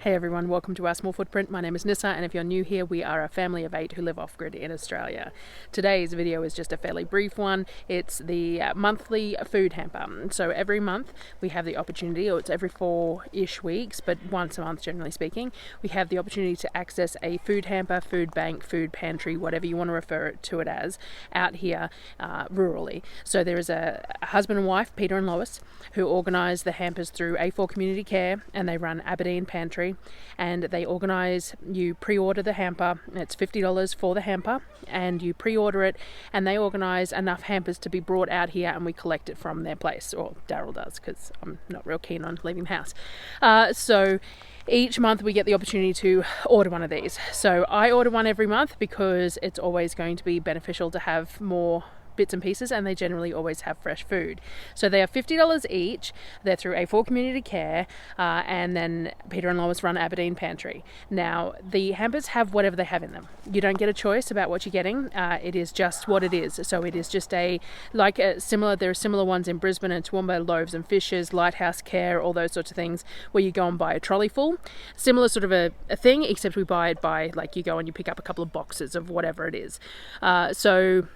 Hey everyone, welcome to our small footprint. My name is Nyssa, and if you're new here, we are a family of 8 who live off-grid in Australia. Today's video is just a fairly brief one. It's the monthly food hamper. So every month we have the opportunity, or it's every 4-ish weeks, but once a month generally speaking, we have the opportunity to access a food hamper, food bank, food pantry, whatever you want to refer to it as, out here rurally. So there is a husband and wife, Peter and Lois, who organise the hampers through A4 Community Care, and they run Aberdeen Pantry. And they organise, you pre-order the hamper, it's $50 for the hamper, and you pre-order it, and they organise enough hampers to be brought out here, and we collect it from their place, or Darryl does, because I'm not real keen on leaving the house. So each month we get the opportunity to order one of these. So I order one every month because it's always going to be beneficial to have more bits and pieces, and they generally always have fresh food. So they are $50 each. They're through A4 Community Care, and then Peter and Lois run Aberdeen Pantry. Now the hampers have whatever they have in them. You don't get a choice about what you're getting. It is just what it is. So it is just there are similar ones in Brisbane and Toowoomba, Loaves and Fishes, Lighthouse Care, all those sorts of things, where you go and buy a trolley full. Similar sort of a thing, except we buy it by, like, you go and you pick up a couple of boxes of whatever it is. So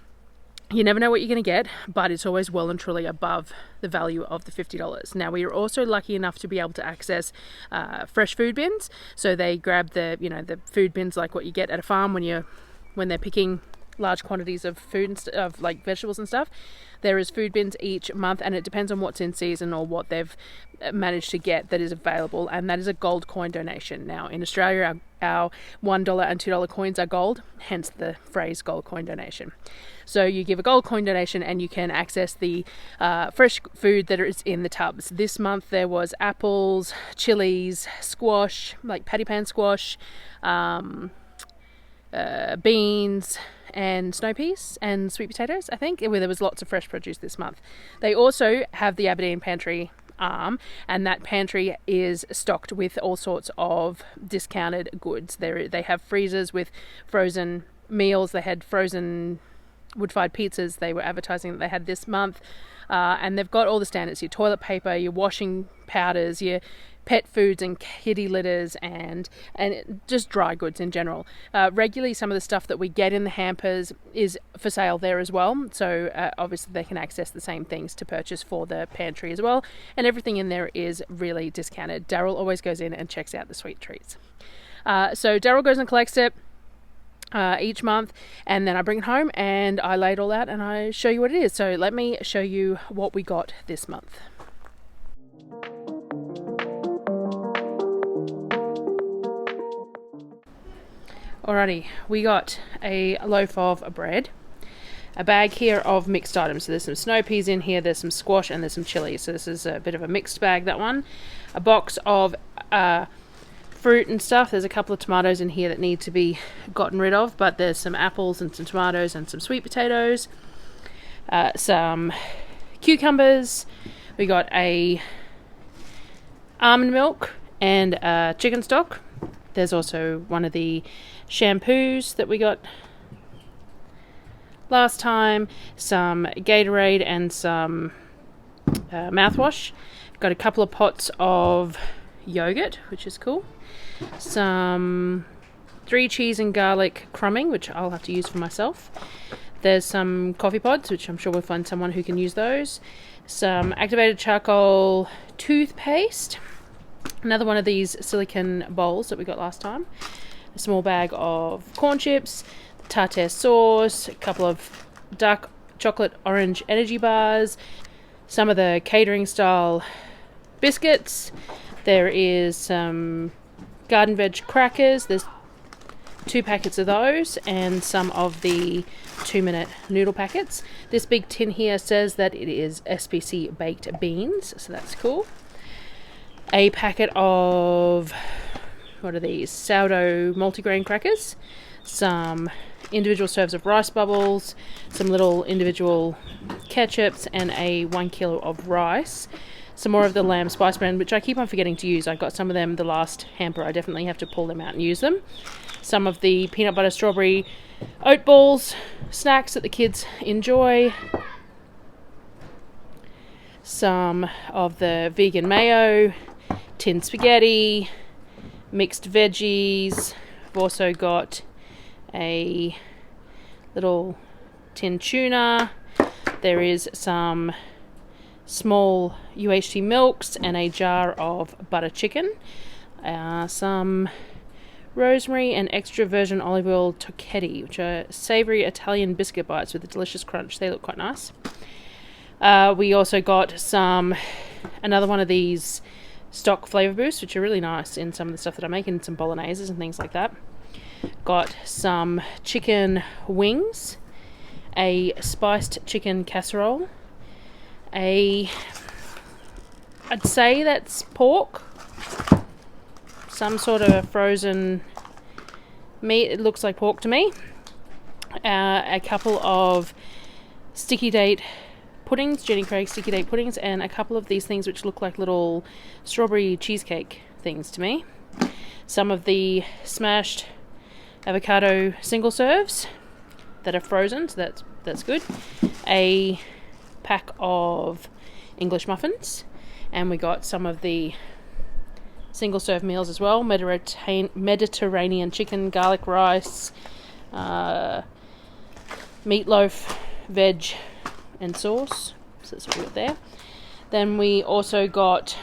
you never know what you're going to get, but it's always well and truly above the value of the $50. Now, we are also lucky enough to be able to access fresh food bins. So they grab the food bins like what you get at a farm when they're picking large quantities of food and of like vegetables and stuff. There is food bins each month, and it depends on what's in season or what they've managed to get that is available, and that is a gold coin donation. Now in Australia, our $1 and $2 coins are gold, hence the phrase gold coin donation. So you give a gold coin donation and you can access the fresh food that is in the tubs. This month there was apples, chilies, squash, like patty pan squash, beans and snow peas and sweet potatoes, I think, where there was lots of fresh produce this month. They also have the Aberdeen Pantry arm, and that pantry is stocked with all sorts of discounted goods. They have freezers with frozen meals. They had frozen wood-fired pizzas they were advertising that they had this month, and they've got all the standards: your toilet paper, your washing powders, your pet foods and kitty litters, and just dry goods in general. Regularly, some of the stuff that we get in the hampers is for sale there as well. So obviously they can access the same things to purchase for the pantry as well. And everything in there is really discounted. Darryl always goes in and checks out the sweet treats. So Darryl goes and collects it each month, and then I bring it home and I lay it all out and I show you what it is. So let me show you what we got this month. Alrighty, we got a loaf of bread, a bag here of mixed items. So there's some snow peas in here, there's some squash, and there's some chilies. So this is a bit of a mixed bag, that one. A box of fruit and stuff. There's a couple of tomatoes in here that need to be gotten rid of, but there's some apples and some tomatoes and some sweet potatoes, some cucumbers. We got a almond milk and chicken stock. There's also one of the shampoos that we got last time, some Gatorade and some mouthwash. Got a couple of pots of yogurt, which is cool. Some 3 cheese and garlic crumbing, which I'll have to use for myself. There's some coffee pods, which I'm sure we'll find someone who can use those. Some activated charcoal toothpaste. Another one of these silicone bowls that we got last time. A small bag of corn chips, tartare sauce, a couple of dark chocolate orange energy bars, some of the catering style biscuits. There is some garden veg crackers. There's 2 packets of those, and some of the 2-minute noodle packets. This big tin here says that it is SPC baked beans, so that's cool. A packet of, what are these, sourdough multigrain crackers, some individual serves of rice bubbles, some little individual ketchups, and a 1 kilo of rice. Some more of the lamb spice blend, which I keep on forgetting to use. I got some of them the last hamper. I definitely have to pull them out and use them. Some of the peanut butter strawberry oat balls, snacks that the kids enjoy. Some of the vegan mayo, tin spaghetti, mixed veggies. We've also got a little tin tuna. There is some small UHT milks and a jar of butter chicken. Some rosemary and extra virgin olive oil tocchetti, which are savoury Italian biscuit bites with a delicious crunch. They look quite nice. We also got another one of these stock flavour boosts, which are really nice in some of the stuff that I make, in some bologneses and things like that. Got some chicken wings, a spiced chicken casserole, I'd say that's pork, some sort of frozen meat. It looks like pork to me. A couple of sticky date puddings, Jenny Craig sticky date puddings, and a couple of these things which look like little strawberry cheesecake things to me. Some of the smashed avocado single serves that are frozen, so that's good. A pack of English muffins, and we got some of the single serve meals as well. Mediterranean chicken, garlic rice, meatloaf, veg and sauce. So that's what we got there. Then we also got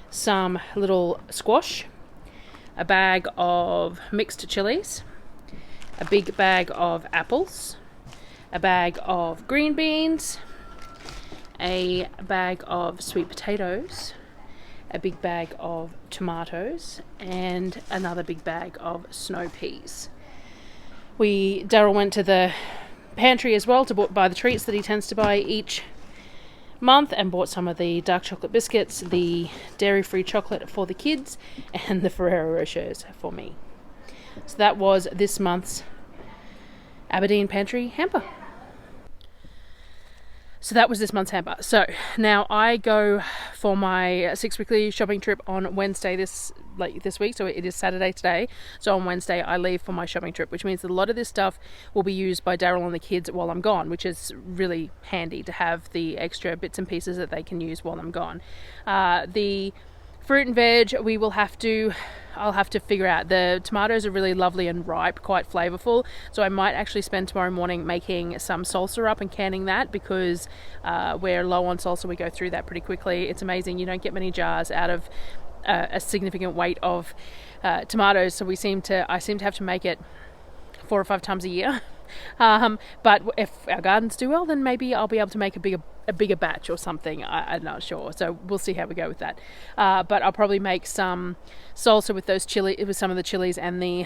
some little squash, a bag of mixed chilies, a big bag of apples, a bag of green beans, a bag of sweet potatoes, a big bag of tomatoes, and another big bag of snow peas. Darryl went to the pantry as well to buy the treats that he tends to buy each month, and bought some of the dark chocolate biscuits, the dairy-free chocolate for the kids, and the Ferrero Rochers for me. So that was this month's Aberdeen Pantry hamper. So that was this month's hamper. So now I go for my 6 weekly shopping trip on Wednesday this week. So it is Saturday today. So on Wednesday I leave for my shopping trip, which means that a lot of this stuff will be used by Darryl and the kids while I'm gone, which is really handy to have the extra bits and pieces that they can use while I'm gone. The fruit and veg I'll have to figure out. The tomatoes are really lovely and ripe, quite flavorful, so I might actually spend tomorrow morning making some salsa up and canning that, because we're low on salsa. We go through that pretty quickly. It's amazing. You don't get many jars out of a significant weight of tomatoes, so I seem to have to make it 4 or 5 times a year. But if our gardens do well, then maybe I'll be able to make a bigger batch or something. I'm not sure, so we'll see how we go with that. But I'll probably make some salsa with some of the chilies and the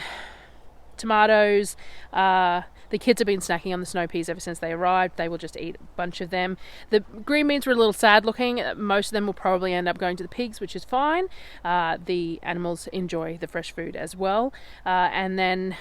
tomatoes. The kids have been snacking on the snow peas ever since they arrived. They will just eat a bunch of them. The green beans were a little sad looking. Most of them will probably end up going to the pigs, which is fine. The animals enjoy the fresh food as well. And then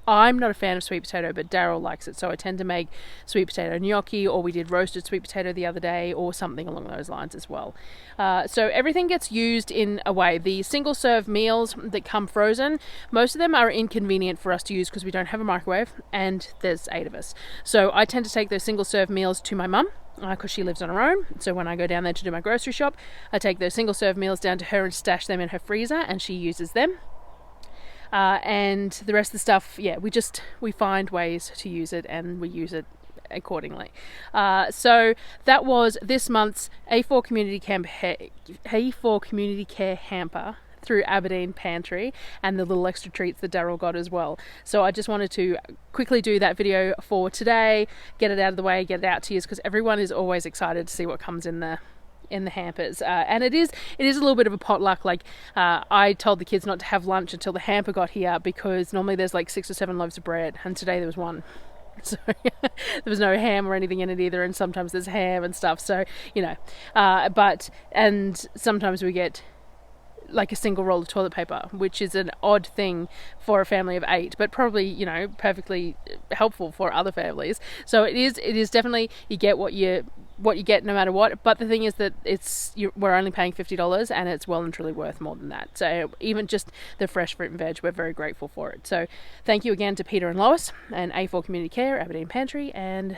I'm not a fan of sweet potato, but Darryl likes it, so I tend to make sweet potato gnocchi, or we did roasted sweet potato the other day, or something along those lines as well. So everything gets used in a way. The single serve meals that come frozen, most of them are inconvenient for us to use because we don't have a microwave, and there's 8 of us. So I tend to take those single serve meals to my mum, because she lives on her own. So when I go down there to do my grocery shop, I take those single serve meals down to her and stash them in her freezer, and she uses them. And the rest of the stuff, we find ways to use it, and we use it accordingly. So that was this month's A4 Community Care hamper through Aberdeen Pantry, and the little extra treats that Darryl got as well. So I just wanted to quickly do that video for today, get it out of the way, get it out to you, because everyone is always excited to see what comes in the hampers, and it is a little bit of a potluck. I told the kids not to have lunch until the hamper got here, because normally there's like 6 or 7 loaves of bread, and today there was 1. So there was no ham or anything in it either, and sometimes there's ham and stuff, so and sometimes we get like a single roll of toilet paper, which is an odd thing for a family of 8, but probably perfectly helpful for other families. So it is definitely, you get what you get no matter what. But the thing is that we're only paying $50, and it's well and truly worth more than that. So even just the fresh fruit and veg, we're very grateful for it. So thank you again to Peter and Lois and A4 Community Care, Aberdeen Pantry, and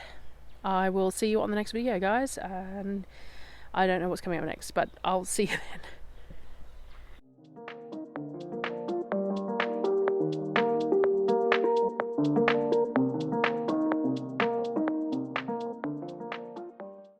I will see you on the next video, guys. And I don't know what's coming up next, but I'll see you then.